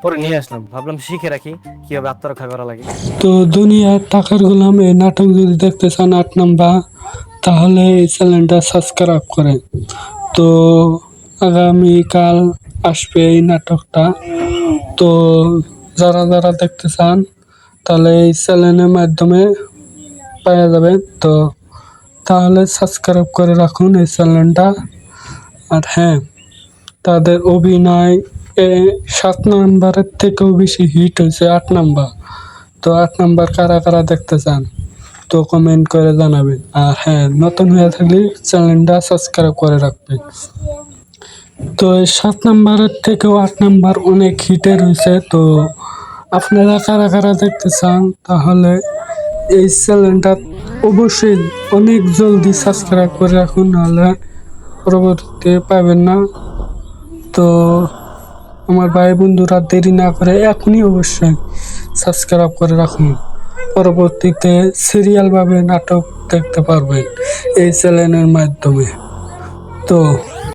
পরে নিয়ে আসলাম, ভাবলাম শিখে রাখি কিভাবে আত্মরক্ষা করা লাগে। তো দুনিয়ার টাকার গোলাম এই নাটক যদি দেখতে চান 8 নাম্বার, তাহলে এই চ্যানেলটা সাবস্ক্রাইব করেন। তো আগামীকাল আসবে এই নাটকটা। তো যারা যারা দেখতে চান তাহলে এই চ্যানেলের মাধ্যমে পাওয়া যাবে। তো তাহলে সাবস্ক্রাইব করে রাখুন এই চ্যানেলটা। আর হ্যাঁ, তাদের অভিনয় 7 নাম্বারের থেকেও বেশি হিট হয়েছে 8 নাম্বার। তো 8 নাম্বার কারা কারা দেখতে চান তো কমেন্ট করে জানাবেন। আর হ্যাঁ, নতুন হয়ে থাকলে চ্যানেলটা সাবস্ক্রাইব করে রাখবেন। তো এই 7 নাম্বারের থেকেও 8 নাম্বার অনেক হিটের হয়েছে। তো আপনারা কারা কারা দেখতে চান তাহলে এই চ্যানেলটা অবশ্যই অনেক জলদি সাবস্ক্রাইব করে রাখুন, নাহলে পরবর্তীতে পাবেন না। তো আমার ভাই বন্ধুরা দেরি না করে এখনই অবশ্যই সাবস্ক্রাইব করে রাখুন। পরবর্তীতে সিরিয়ালভাবে নাটক দেখতে পারবেন এই চ্যানেলের মাধ্যমে। তো